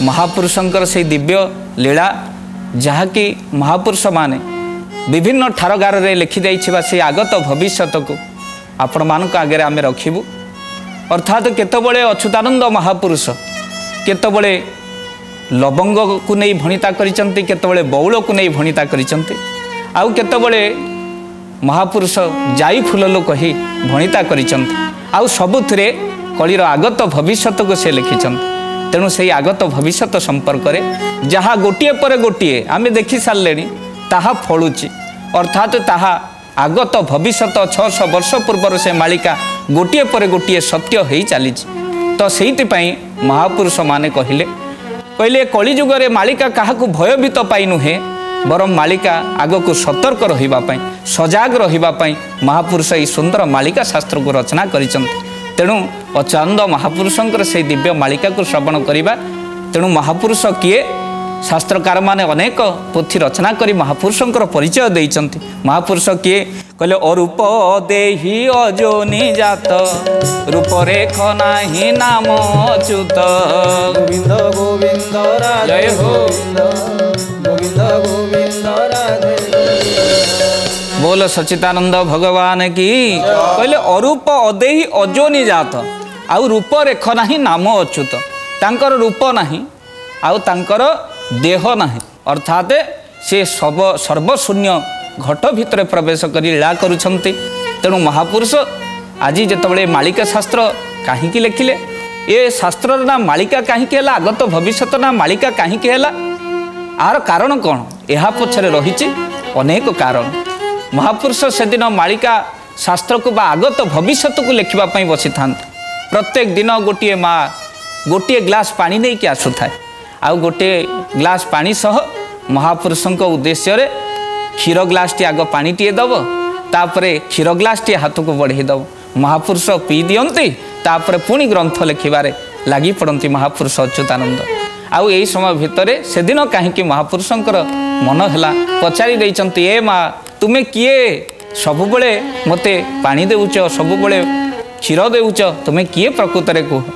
महापुरुषंकर से दिव्य लीला जहाँकि महापुरुष माने विभिन्न ठारगार रे लिखि जाइछिबा से आगत भविष्यत को आपण मानक आगे आमे रखिबु। अर्थात केतबळे अच्युतानंद महापुरुष केतबळे लवंग को नहीं भणिता करिसंती, केतबळे बौल को नहीं भणिता करिसंती, आउ केतबळे महापुरुष जाई फुललो कही भणिता करिसंती, आउ सबुथिरे कलिर आगत भविष्यत को से लिखिसंती। तेणु से आगत भविष्यत संपर्क में जहाँ गोटे पर गोटे आम देखी सारे ताहा फलुची, अर्थात ताहा आगत भविष्यत 600 वर्ष पूर्व से मालिका गोटे पर गोटे सत्य हो चली। तो से महापुरुष माने कहले कलिजुगे मालिका क्या भयभीत पाई नुहे बरम मालिका आग को सतर्क रही सजाग रही महापुरुष ये सुंदर मालिका शास्त्र को रचना करिसंती। तेणु अच्युतानंद महापुरुषंकर से दिव्य मालिका को श्रवण करिबा। तेणु महापुरुष किए शास्त्रकार माने अनेक पोथी रचना करी महापुरुषंकर परिचय देइचंती। महापुरुष किए कहले अरूप देहि अजोनि जात रूप रेख नाही नाम अच्युत गोविंद गोविंद जय हो गोविंद गोविंद राधे बोल सच्चिदानंद भगवान की। कहले अरूप अदेहि अजोनि जात आउ रूप रेख नाही नाम अच्युत, तांकर रूप नाही आउ तांकर देह नाही, अर्थात से सर्वशून्य घट भितर प्रवेश करी लीला करुछंती। तेणु महापुरुष आज जितेबाला मालिका शास्त्र कहीं लिखिले ये शास्त्र ना मालिका कहीं आगत भविष्यत ना मालिका कहीं आर कारण कौन यह पछरे रही अनेक कारण। महापुरुष से दिन मालिका शास्त्र को बा आगत भविष्यत को लिखापी बसी था। प्रत्येक दिन गोटे माँ गोटे ग्लास पानी नहीं कि आसु था आ गोटे ग्लास पानी सह महापुरुषों उद्देश्य रे क्षीर ग्लास टी आग पानी टी दब तापरे क्षीर ग्लास टी हाथ को बढ़े दब महापुरुष पी दियंती तापरे पुणी ग्रंथ लिखिबारे लगी पड़ती महापुरुष अच्युतानंद। आउ यही समय भितर से दिन कहीं महापुरुषंकर मन है पचारि देइचंती ए माँ तुमे किए सबुबले मते पानी देउच सबुबले क्षीर देउच तुमे किए प्रकृत रे कह।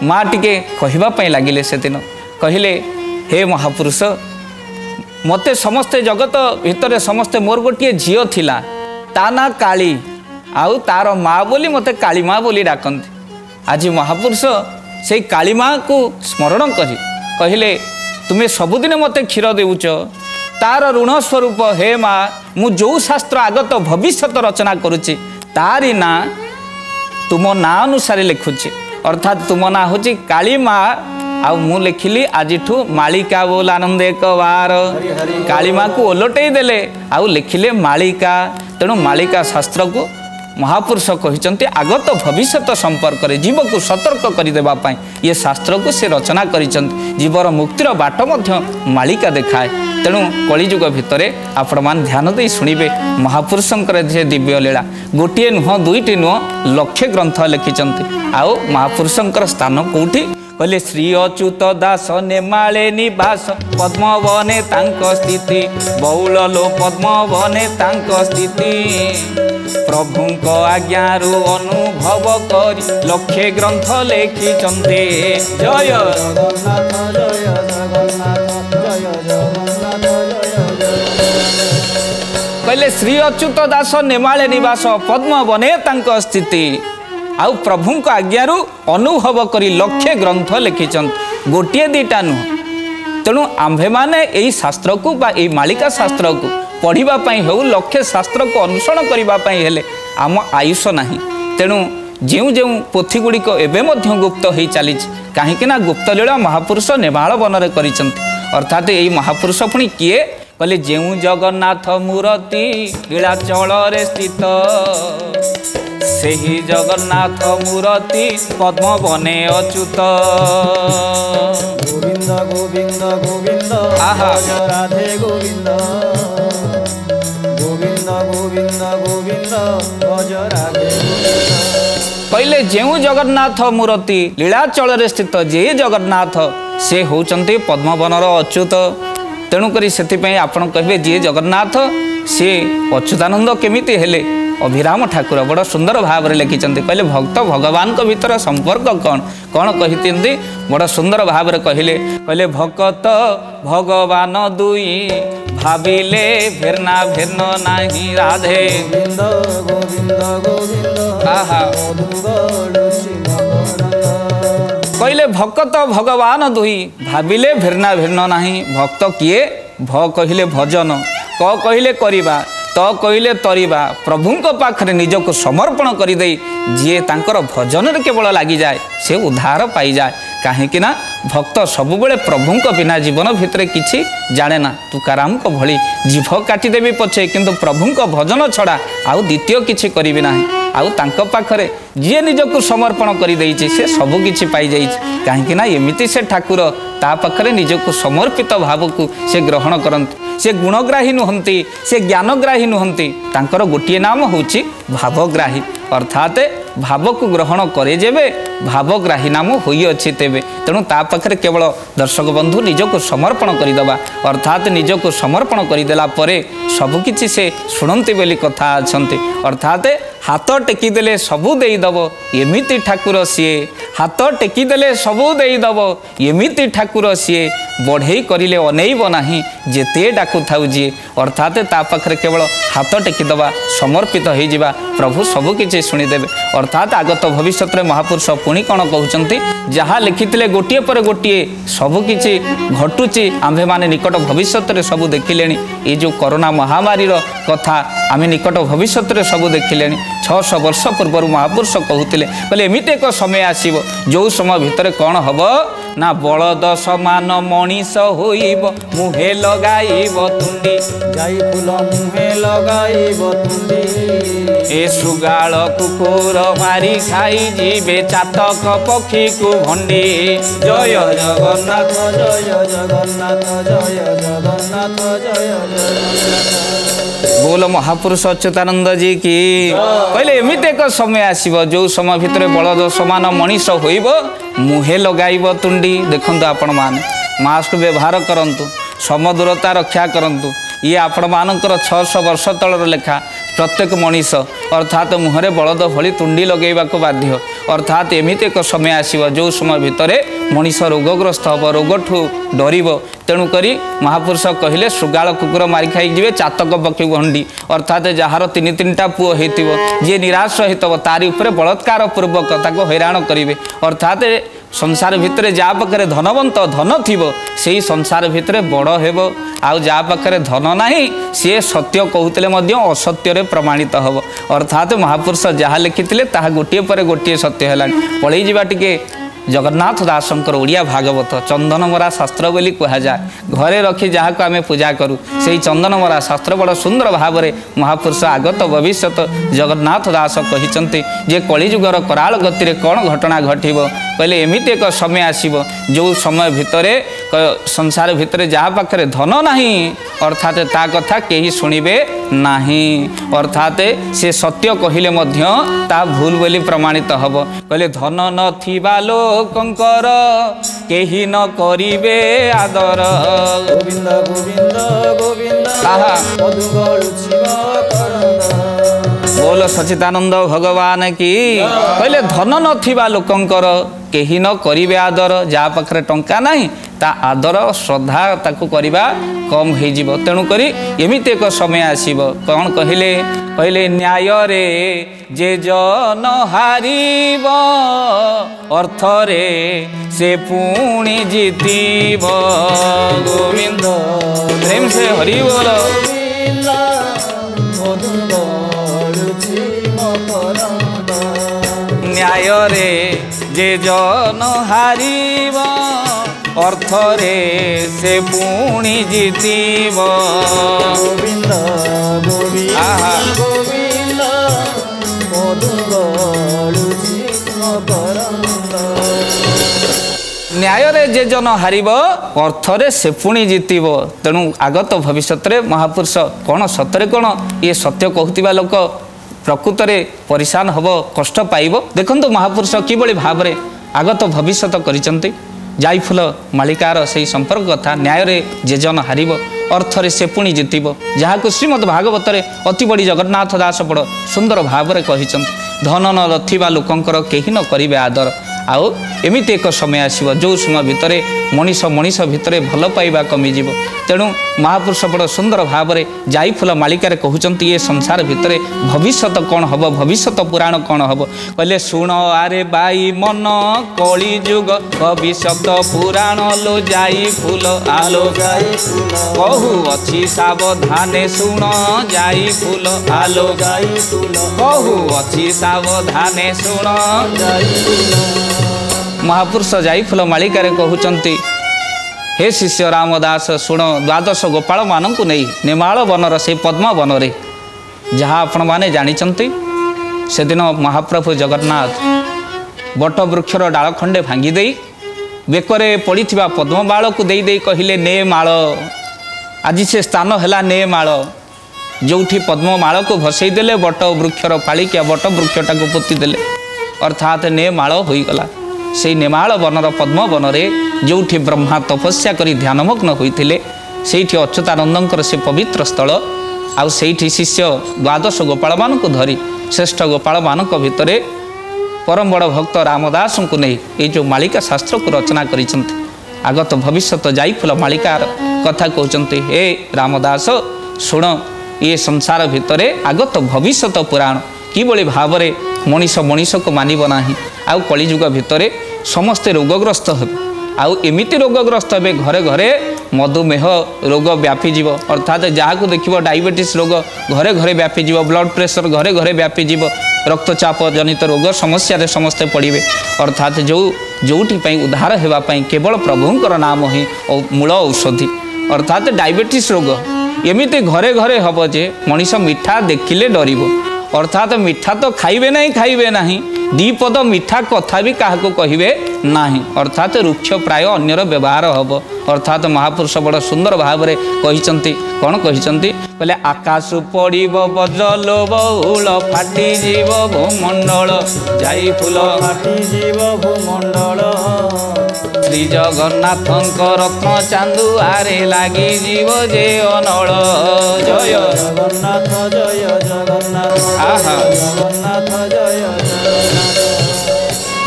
माँ टिके कहवाई लगिले से दिन कहले हे महापुरुष मते समस्ते जगत भितर समस्ते मोर गोटे झील थिला ता ना काली आउ तार माँ बोली मते काली माँ बोली डाकंती। आज महापुरुष से काली माँ को स्मरण करी कहले तुमे सबुदिन मते क्षीर देउच तार ऋण स्वरूप हे माँ मु जो शास्त्र आगत भविष्यत रचना करुच्ची तारी ना तुम ना अनुसार लिखुची, अर्थात तुम ना हूँ काली माँ आ मु लिखिली आज मालिका बोल आनंद एक बार काली माँ को ओलटे देले आउ लिखिले मालिका। तेणु मालिका शास्त्र को महापुरुष कहते आगत भविष्यत संपर्क में जीव को सतर्क करदेवाई ये शास्त्र को से रचना करिसंती। जीवर मुक्तिर बाट मालिका देखाए। तेणु कलिजुग भितर आपण मान ध्यान दे शुणिबे महापुरुषंकर जे दिव्य लीला गोटे नुह दुईटी नुह लक्षे ग्रंथ लिखिचंती। आओ महापुरुषंकर स्थान कोठी कहले श्री अच्युत दास नेमाळे निवास पद्मवने तांक स्थिति बौल लो पद्मवने तांक स्थिति प्रभुंक आज्ञारु अनुभव करी लक्षे ग्रंथ लिखिचंते। जय जगन्नाथ जय जगन्नाथ जय जगन्नाथ कहले श्री अच्युत दास नेमाळे निवास पद्मवने तांक स्थिति आउ प्रभु आज्ञारु अनुभव करी लक्षे ग्रंथ लिखिचंत गोटे दीटा नुह। तेणु आम्भे माने यही शास्त्र को बा यही मालिका शास्त्र को पढ़ापी हो लक्षे शास्त्र को अनुसरण करने हेले आम आयुष नाही। तेणु जो जो पोथी गुड़िक एवं गुप्त हो चली कहीं गुप्त लीला महापुरुष नेमाळ वन में करिसंती। अर्थात यही महापुरुष पुणी किए कहले जेउ जगन्नाथ मूर्ति लीलाचल रे स्थित सेही जगन्नाथ मूर्ति पद्मवने अच्युत गोविंद गोविंद गोविंद आहा राधे गोविंद गोविंद गोविंद गोविंद भज राधे कहले जेउ जगन्नाथ मूर्ति लीलाचल रे स्थित जे जगन्नाथ से होचंती पद्मवनर अच्युत। तेणुक से आपण कहे जी जगन्नाथ सी अच्युतानंद केमिति हेले अभिराम ठाकुर बड़ सुंदर भाव में लिखिं कहले भक्त भगवान को भीतर संपर्क कौन कौन कही बड़ सुंदर भाव में कहले कहले भक्त भगवान दुई भाविले भेरना भेरन नाही राधे कहले भक्त भगवान दुई भाविले भेरना भेरन नाही भक्त किए भ कहले भजन क कहले करिबा तो कहले तरिबा प्रभु पाखरे निजक समर्पण करदे जी तांकर भजन केवल लगी जाए से उद्धार पाई जाए कहीं भक्त सबुबले प्रभु बिना जीवन भितर किछि जाने ना तुकाराम को भली जीभ काटिदेवी पछे किंतु प्रभु भजन छड़ा आउ द्वितीय किछि करिबि नाही आउ तांको पाखरे जी निजक समर्पण कर देइछि से सब किछि पाई जाइछि कहीं एमिति से ठाकुर ता पाखरे निजक समर्पित भाव को से ग्रहण करंती से गुणग्राही नुहंती से ज्ञानग्राही नुहंती तांकर गोटे नाम होछि भावग्राही अर्थात भाव को ग्रहण करे जेबे भावग्राही नाम होई अछि तेबे तेणु ता पाखरे केवल दर्शक बंधु निजक समर्पण करदेवा अर्थात निजक समर्पण करदेला परे सबकिछि से शुणंती बोली कथा अछंती अर्थात हाथ टेकीदेले सबू देईदब एमिति ठाकुर सीए हाथ टेकीदेले सबू देईदब एमिति ठाकुर सीए बढ़ई करिले अनेइब नाही जेते डाकु थाउ जी अर्थात ता पाखरे केवल हाथ टेकीदबा समर्पित हो जिबा प्रभु सबु किछि शुणिदेवे अर्थात आगत भविष्य में महापुरुष पुणी कौन कहते जहाँ लिखिते गोटे पर गोटे सबकि घटुची आम्भे माने निकट भविष्य में सब देखिले ये जो कोरोना महामारी कथा आम निकट भविष्य में सब देखिले 600 वर्ष पूर्व महापुरुष कहते बोले एमती एक समय आसब जो समय भितर कौन हम ना बलद समान मनीष होइब मुहे लगाइब तुंडी जाई फूल मुहे लगाइब तुंडी ए सुगाल कुकुर मारी खाई जीवे चातक पक्षी को भंडी जय जगन्नाथ जय जगन्नाथ जय जगन्नाथ जय बोल महापुरुष अच्युतानंद जी की कहले एमिति एक समय आसीब जो समय भितर बलद समान मनीष होइब मुहे लगाइब तुंडी देखंतु आपण माने मास्क व्यवहार करंतु समदूरता रक्षा करंतु ये आपण मानकर 600 वर्ष तलर लेखा प्रत्येक मनीष अर्थात मुहरे बलद भली तुंडी लगेवा को बाध्य अर्थात एमिति एक समय आसीब जो समय भितर मनीष रोगग्रस्त हम रोगठू डर तेणुक महापुरुष कहले सुगाल कुकुर मारी खाई जीवे चातक पक्षी भंडी अर्थात जार 3-3टा पुओ होइतिबो जे निराश होइतबो तारी उपरे बलात्कार पूर्वक ताको हैरान करिवे अर्थात संसार भितर जा पाखे धनवंत धन थी से संसार भितर बड़ हेब आउ जा पाखे धन नाही सी सत्य कहते असत्य प्रमाणित हम अर्थात महापुरुष जहाँ लिखिते ताहा गोटे पर गोटे सत्य है पलि जा टिके जगन्नाथ दासंकर ओडिया भागवत चंदनमरा शास्त्र बोली कहुए घरे रखी जहाँ को आम पूजा करूँ से चंदनमरा शास्त्र बड़ सुंदर भाव में महापुरुष आगत भविष्य जगन्नाथ दास कहते जे कलिजुगर कराल गति कौन घटना घटब कहले एमिति एक समय आसीब जो समय भितर संसार भितर जहाँ पाखे धन नाही अर्थात ता कथा केही शुणिबे नाही अर्थात से सत्य कहले मध्य ता भूल बोली प्रमाणित हब कहले धन नथिबा लोकंकर केही न करिबे आदर गोविंद गोविंद गोविंद ताहा बोल सच्चिदानंद भगवान की कहले धन नथिबा लोकंकर केही न करिबे आदर जा पाखरे टंका नाही ता आदर श्रद्धा ताकू करबा कम हो जीव तेणु करी एमिति एक समय आसीब कौन कहले कहले न्याय रे जे जन हारिब अर्थ रे से पुणी जीतिब गोविंद प्रेम से हरि बोल न्याय रे जे जन हारिब अर्थ रे से पुणी जीतिब गोविंद गोविंद गोविंद न्याय रे जे जन हारिब अर्थ रे से पुणी जीतिब तेणु आगत भविष्य महापुरुष कौन सतरे कौन ये सत्य कहूतिबा लोक प्रकृत में परेशान हब कष्ट पाइब देखंतु महापुरुष किभली भाव में आगत भविष्य करिसंती जाइफुल मालिकार से संपर्क कथा न्याय जे जन हार अर्थरे से पुणी जितब जहाँ श्रीमद् भागवत अति बड़ी जगन्नाथ दास बड़ सुंदर भाव में कही धन न रथिबा लोकंकर केही न करिवे आदर आउ एमिति एक समय आसीबो जो समय भितर मनीष मनीष भितर भल पाइबा कमिजिब तेणु महापुरुष बड़ सुंदर भाव में जाइफुल मालिकार कहउचंती ये संसार भितर भविष्यत कौन हम भविष्यत पुराण कौन हम कहले शुण आरे बाई मन कली जुग भविष्यत पुराण लो जाइफुल आलो कहू अच्छी सावधाने शुण जाइफुल आलो कहू अच्छी सावधाने शुण महापुरुष जाइफुल मालिकार कहउचंती हे शिष्य रामदास शुण द्वादश गोपाल मानू नहीं निमाल वनर से पद्म वन रे जहाँ आपण माने जानिचंती से दिन महाप्रभु जगन्नाथ बट वृक्षर डाल खंडे भांगी दे बेकरे पड़ी पद्म बाल को दे कहले ने माल आज से स्थान है ने माल जो पद्म माल को भसई देले बट वृक्षर पालिका बट वृक्षटा को पोती देले अर्थात ने माल होईगला से नेमाल वनर पद्म वन रे जो ब्रह्मा तपस्या करी ध्यानमग्न होते से अच्युतानंदर से पवित्र स्थल आउ से शिष्य द्वादश गोपाल मान को धरी श्रेष्ठ गोपाल मान भितर परम बड़ भक्त रामदास को नहीं ये जो मालिका शास्त्र को रचना कर आगत भविष्यत जाइफुल मालिकार कथा कहते हे रामदास शुण ये संसार भितर आगत भविष्यत पुराण किभली भाव में मनीष मनीष को मानव ना आउ कलिजुग भितर समस्ते रोगग्रस्त हे आउ एमिति रोगग्रस्त हे घरे घरे मधुमेह रोग व्यापीज अर्थात जहाँ को देखिए डायबिटीज रोग घरे घरे व्यापीज ब्लड प्रेशर घरे घरे व्यापीज रक्तचाप जनित रोग समस्या समस्ते पड़े अर्थात जोटी उद्धार होगापी केवल प्रभुंकर नाम ही मूल औषधि अर्थात डायबिटीज रोग एमिति घरे घरे हम जे मनीष मिठा देखिले डर अर्थात मीठा तो खाइबे ना दीपद मीठा कथा भी क्या कहे ना अर्थात रुक्ष प्राय अन्यर व्यवहार हम अर्थात महापुरुष बड़ सुंदर भाव में कहते कौन कहते बोले आकाश पड़ बजल बहुल फाटी जीव भूमंडल जाइफुल फाटी जीव भूमंडल श्री जगन्नाथ रत्न चांदू आरे लगी जीव जे अनल जय जगन्नाथ जय जगन्नाथ आहा जगन्नाथ जय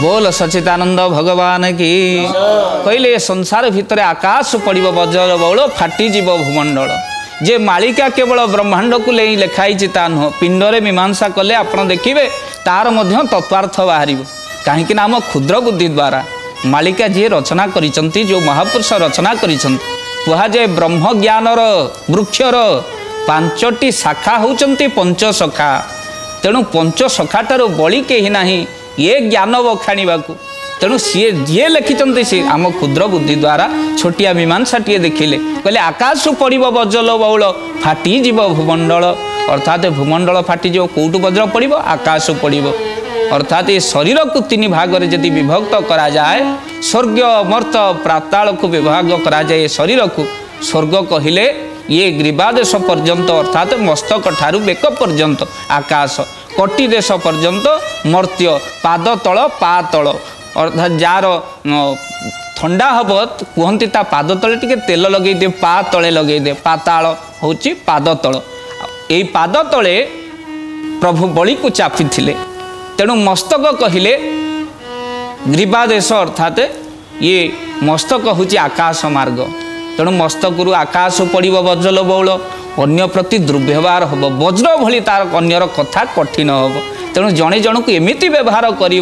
बोल सच्चिदानंद भगवान की कहले संसार भितर आकाश पड़ बजल बहुल फाटी जीव भूमंडल जे मालिका केवल ब्रह्मांड को ले लिखाई ता नुह पिंडरे मीमांसा कले आपण देखिए तार मध्य तत्वार्थ बाहर कहीं आम क्षुद्र बुद्धि द्वारा मालिका जी रचना करिसंती जो महापुरुष रचना करिसंती कहा जाए ब्रह्म ज्ञानर वृक्षर पांचटी शाखा होचंती पंच सखा तेणु पंच सखाटार बड़ी कहीं ना ये ज्ञान बखाणा तेणु सी जी लिखिं सी आम क्षुद्र बुद्धि द्वारा छोटिया मीमांसाटे देखिले कहले आकाश पड़ बजल बहुल फाटी जीव भूमंडल अर्थात भूमंडल फाटीज कौटू वज्र पड़ आकाश पड़ अर्थात ये शरीर को तीन भाग में यदि विभक्त करा जाए स्वर्ग मर्त प्राताल को विभाग करा जाए शरीर को स्वर्ग कहले ये ग्रीवादेश पर्यंत अर्थात मस्तक ठारू बेक पर्यंत आकाश कटी देश पर्यंत मर्त्य पाद तल पा तल अर्थात जार ठंडा हम कहती ता पाद तले टिके तेल लगे दे पा तले लगे दे पाताल हूँ पाद तल यही पाद तले प्रभु बलि को चापी थिले तेणु मस्तक कहले ग्रीवादेश अर्थात ये मस्तक हूँ आकाश मार्ग तेणु मस्तक आकाश पड़ वज्रल बहुल अन्य प्रति दुर्व्यवहार हम वज्र भली तार अन्यर कथा कठिन हम तेणु जड़े जन को एमती व्यवहार कर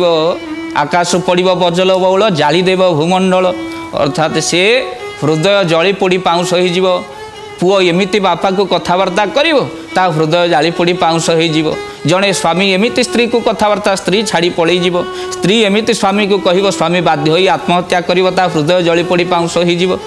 आकाश पड़ वज्रल बहुल जालीदेव भूमंडल अर्थात से हृदय जली पोड़ी पाउंस हो पुओ एमती बापा को कथबार्ता करा हृदय जाली पोड़ी पाउंस हो जड़े स्वामी एमती स्त्री को कथबार्ता स्त्री छाड़ी पलैज स्त्री एमती स्वामी को कह स्वामी बाध्य हो आत्महत्या कर हृदय जली पोड़ी पाउंस हो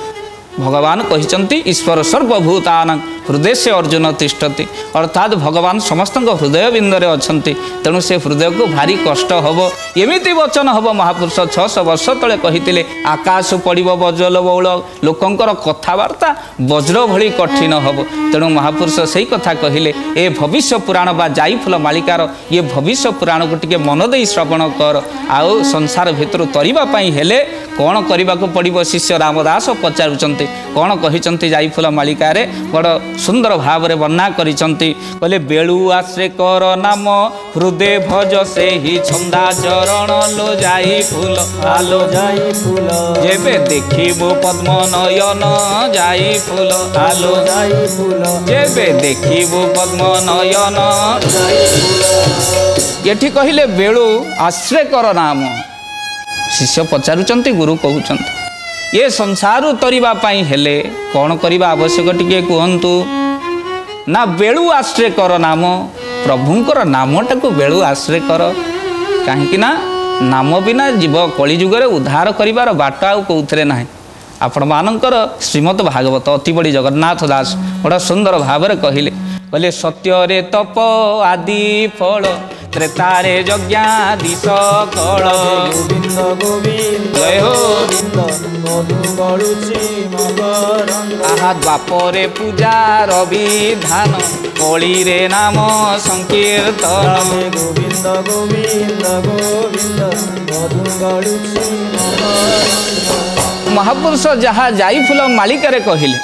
भगवान कहते ईश्वर सर्वभूतानां हृदय से अर्जुन तिष्ठति अर्थात भगवान समस्त हृदय बिंदरे अच्छंती तेणु से हृदय को भारी कष्ट हम एमती वचन हम महापुरुष 600 वर्ष तले कही आकाश पड़ो वज्रल बौल लोकंकर कथबार्ता वज्र भली कठिन हम तेणु महापुरुष से कथा कहले ए भविष्य पुराण बा जाई फूल मालिकार ये भविष्य पुराण को टिके मन दे श्रवण कर आउ संसार भितर तरिबा पई हेले कौन करने को पड़ो शिष्य रामदास पचारुंट कौन कही जाई फूल मालिकारे बड़ सुंदर भाव में वर्णना करिसेंती बेलू आश्रे कर नाम हृदय भज से ही छंदा चरण लो जाई फूल आलो जाई फूल जेबे देखिबो पद्म नयन जाई फूल आलो जाई फूल जेबे देखिबो पद्म नयन जाई फूल एठी कहिले बेलू आश्रे कर नाम शिष्य पचारुंट गुरु कहउचंत ये संसार तरिबा पई हेले कौन करबा आवश्यक टिके कहंतु ना बेलू आश्रय कर नाम प्रभुंकर नामटा को बेलू आश्रय कर कहीं ना नाम बिना जीव कली जुगरे उद्धार करिवार बाट आउ कौथरे नाही आपण मानकर श्रीमद भागवत अति बड़ी जगन्नाथ दास बड़ा सुंदर भाव में कहले सत्य रे तप आदि फल त्रेतारे यज्ञादि सकल गोविंद गोविंद जय हो मधु गळुची मकरंद आहा द्वापरे पूजार विधान कली रे नाम संकीर्तन गोविंद गोविंद गोविंद मधु गळुची मकरंद महापुरुष जहाँ जाई फूल मालिकारे कहले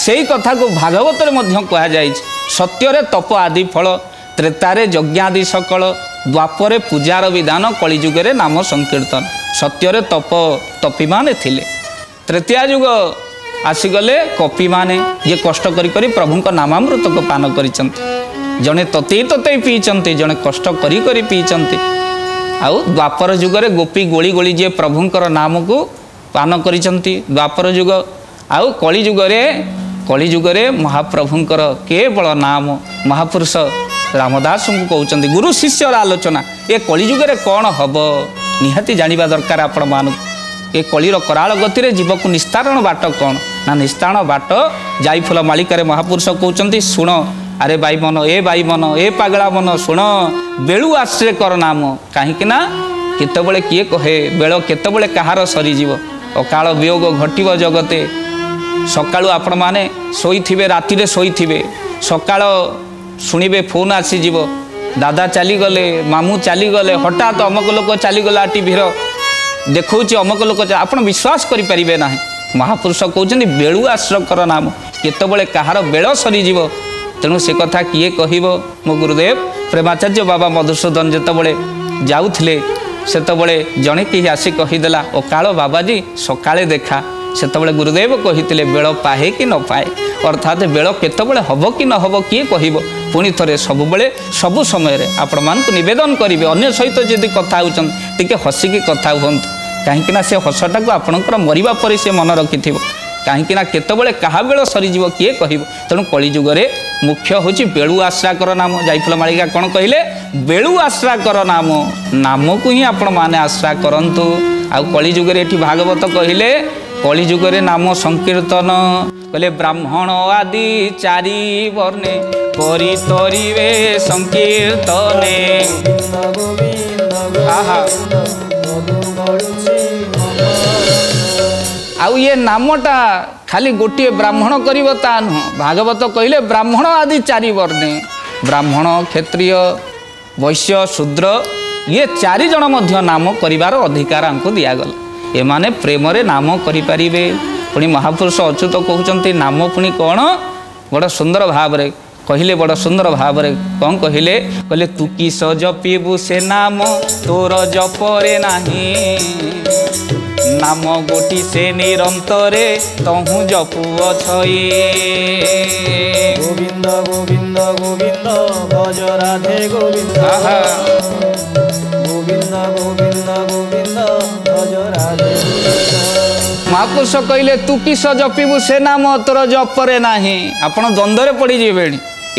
सेई कथा को भागवत में कह जाए सत्य रे तप आदि फल त्रेतारे यज्ञादि सकल द्वापरे पूजार विधान कलिजुगे नाम संकीर्तन सत्य रे तप तपी माने थिले तृतीया युग आसीगले कपी माने ये कष्ट करी करी प्रभु नामामृत को पान करिसंती जने तते तते पीचंती जने कष्ट करी करी पीचंती आउ द्वापर युगरे गोपी गोली गोली जे प्रभुंकर नाम को पान करिसंती द्वापर युग आउ कली जुगरे महाप्रभुंकर केवल नाम महापुरुष रामदास को कहते गुरु शिष्यर आलोचना ये कलिजुगे कौन हम निहाती जानिबा दरकार आपण मान ये कलिर कराल गति रे जीव को निस्तारण बाट कौन ना निस्तारण बाट जाई फूल मालिकारे महापुरुष कहते शुण अरे बाई मन ए पागला मन शुण बेलू आश्रय कर नाम कहीं केतबले किए कहे बेल केतबले कहार सरीजीव अकाल वियोग घटिव जगते सकाळु आपण माने शोइथिबे राति शोइथिबे सकाळ शुणिबे फोन आसीज दादा चलीगले मामू चलीगले हठात अमक लोक चलीगला टीभीर देखा अमक लोक आप विश्वास करें ना महापुरुष कहते बेलू आश्रय कर नाम केतबले कहार बेल सरीजीव तेणु से कथा किए कह मो गुरुदेव प्रेमाचार्य बाबा मधुसूदन जितेबले जाऊले सेतबले जड़े कहीं आसी कहीदेला ओ काल बाबाजी सकाळे देखा सेतबले गुरुदेव कही बेल पाए कि न पाए अर्थात बेल केतबले हब कि न हब किए कह पुणी थे सबुबले सबु समय आपण मान नवेदन करेंगे अन्य सहित जदि कथा होते हसिकी कथा हूँ कहीं से हसटा को आपणकर मरवा पर से मन रखि कहीं केतबले क्या बेल सरीज किए कह तेणु कलिजुगे मुख्य हूँ बेलू आश्रा कर नाम जाइफुल मालिका कौन कहले बेलू आश्रा कर नाम नाम को ही आपण मैंने आश्रा करंतु आ कलिजुगे ये भागवत कहले कलिजुगे नाम संकीर्तन कहले ब्राह्मण आदि चारि वर्णे करी तरिवे संकीर्तने आहा आउ ये नामटा खाली गोटे ब्राह्मण करिवो ता नुह भागवत कहले ब्राह्मण आदि चारि वर्णे ब्राह्मण क्षत्रिय वैश्य शूद्र ये चारि जन मध्य नाम करिवार अधिकार हमको दियागला एमाने प्रेम रे नाम करि परिबे पुणी महापुरुष अच्युत कहते नाम पुणी कौन बड़ सुंदर भाव रे कहले बड़ सुंदर भाव रे कौन कहले कहले तू कि जपिबु से नाम तोर जपरे नाही नाम गोटी से निरंतरे तहु जपु अछई गोविंद गोविंद गोविंद भज राधे गोविंद गोविंद गोविंद गोविंद भज राधे महापुरुष कहले तू किस जपिबु से नाम तोर जपरे नाही आपण द्वंद्वरे पड़ी जीवे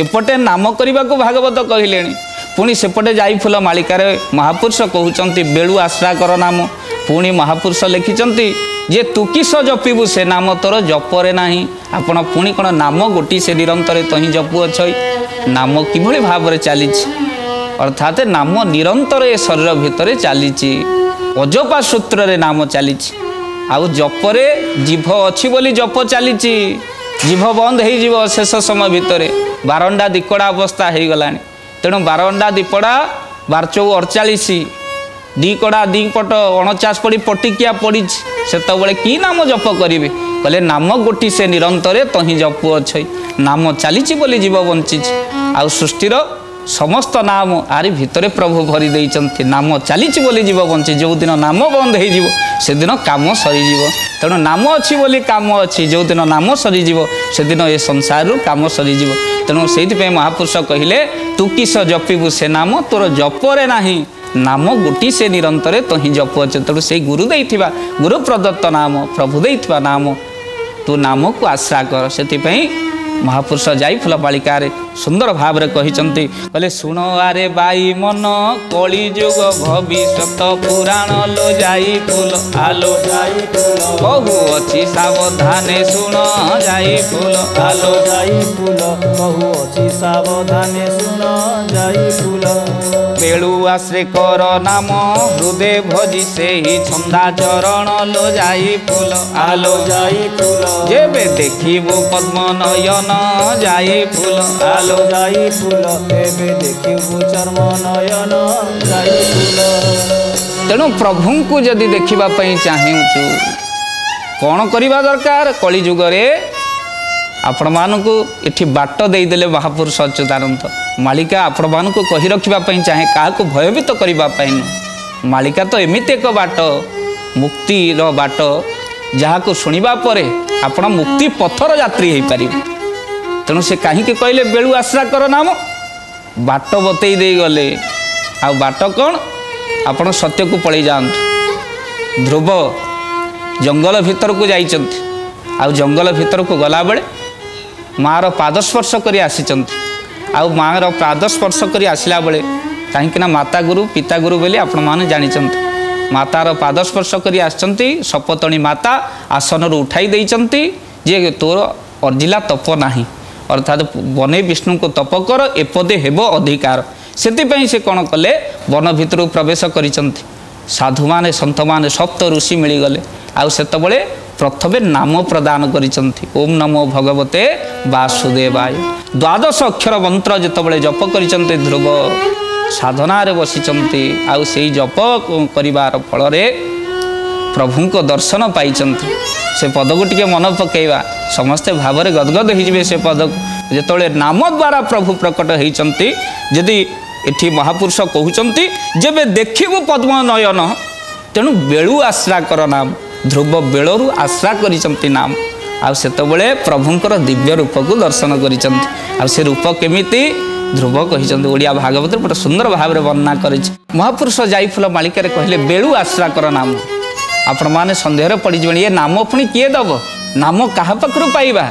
एपटे नाम करने को भागवत कहले पुणी सेपटे जाई फूल मालिकारे महापुरुष कहते बेलू आश्रा कर नाम पुणी महापुरुष लिखिंट जे तू किस जपिबू से नाम तोर जपरे नाही आपण पुणी कौन नाम गोटी से निरंतर तो ही जपु अच्छ नाम किभली भाव चली अर्थात नाम निरंतर ए शरीर भितर चली अजपा सूत्र रे नाम चली आउ जपरे जीभ अच्छी बोली जप चली जीभ बंद हो शेष समय भितर बारंडा दिकड़ा अवस्था हो गला तेणु बारंडा दिपड़ा 12-48 दिकड़ा दिपट 49 पड़ी पटिकिया पड़ी से कि नाम जप करेंगे कहले नाम गोटी से निरंतर तो ही जपु अच्छे नाम चली बोली जीव बंची आउ सृष्टिर समस्त नाम आरी भितर प्रभु भरी देइचंती नाम चली बोली जीव बंची जो दिन नाम बंद हो से दिन काम सरीज तेणु नाम अच्छी बोली काम अच्छी जो दिन नाम सरीज से दिन ए संसार काम सरीज तेणु से महापुरुष कहले तू किस जपिबू से नाम तोर जपरे नाही नाम गोटी से निरंतर तो ही जप अच्छे तेणु से गुरु देइथिबा गुरु प्रदत्त नाम प्रभु देइथिबा नाम तू नाम को आश्रा कर से महापुरुष जाई फूल बालिकार सुंदर भाव रे कहिचंती कहले सुन आरे बाई मन कली जुग भविष्यत पुराण लो जाई फूल आलो जाई फूल बहु अच्छी सावधाने सुन जाई फूल आलो जाई फूल बहु अच्छी सावधाने सुन जाई फूल बेलू आश्रे कर नाम हृदय भजी से ही छंदा चरण लो जाई फूल आलो जाई फूल जेबे देखिबो पद्म नयन जाई फूल आलो जाई फूल एबे देखिबो चर्म नयन जाई फूल तेणु प्रभु को जदि देखिबा पई चाहेउछु कौन करवा दरकार कली जुगरे आपण मानकु एठी बाट देदेले महापुरुष अच्युतानंद मालिका आपण मानकु कहि रखिबा पई चाहे काहाकु भयभीत करिबा पई मालिका तो एमिते एक बाट मुक्ति रो बाट जहाकु सुनिबा परे आपण मुक्ति पथर यात्री हेई पारिबे तेणु से कहीं कहले बेलू आश्रा कर नाम बाट बतई दे गले आ बाट कौन आपण सत्य को पलि जातु ध्रुव जंगल भितर को जाइचंती आ जंगल भितर को गला बेले माँ पादस्पर्श कर आउ माँ पादस्पर्श कर आसला बेले कहीं माता गुरु पिता गुरु बोली आपण मैंने जानते मातार पादस्पर्श कर सपतणी माता आसन उठाई देइचंती जे तोर अर्जिला तप नाही अर्थात बने विष्णु को तप कर एपदे हेब अधिकार से कौन कले वन भितर प्रवेश करिचंती साधु माने संत माने सप्त ऋषि मिलगले आउ सेतबले प्रथमे नाम प्रदान करिचंती ओम नमो भगवते वासुदेवाय 12 अक्षर मंत्र जेतबले जप करिचंती ध्रुव साधना रे बसिचंती आउ सेई जप करिवार फल रे प्रभु को दर्शन पाइचंती से पद को टिके मन पकेवा समस्ते भाव में गदगद हो से पद को जेतबले नाम द्वारा प्रभु प्रकट होइचंती यदि एठी महापुरुष कहउचंती जेबे देखिबो पद्म नयन तेणु बेलू आश्रा कर नाम ध्रुव बेलू आश्रा करिचंती नाम आ सेतबले प्रभुंकर दिव्य रूप को दर्शन करिचंती आ से रूप केमिति ध्रुव कहिचंती ओडिया भागवत बड़ा सुंदर भाव में वर्णना करिछि महापुरुष जाई फूल मालिका कहले बेलू आश्रा कर नाम आपण माने संदेह पड़ीजे ये नाम पुणी किए दब नाम क्या पाखु पाइबा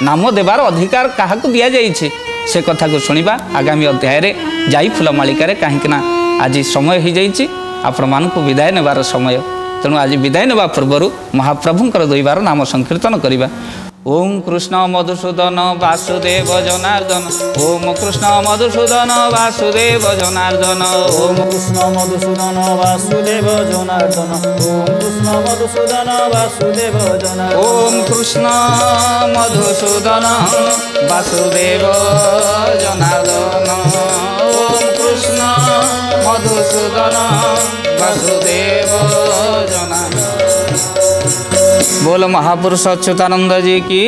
नाम देवार अधिकार क्या दि जाइए से कथा को शुणा आगामी अध्याय जाई फूल मालिका कहीं आज समय हो जाइए आपण मानक विदाय नेबार समय तेणु आज विदाय नेबा पूर्व महाप्रभुंकर दुईबार नाम संकीर्तन करवा ओम कृष्ण मधुसूदन वासुदेव जनार्दन ओम कृष्ण मधुसूदन वासुदेव जनार्दन ओम कृष्ण मधुसूदन वासुदेव जनार्दन ओम कृष्ण मधुसूदन वासुदेव जनार्दन ओम कृष्ण मधुसूदन वासुदेव जनार्दन ओम कृष्ण मधुसूदन वासुदेव जनार्दन। बोल महापुरुष अच्युतानंद जी की।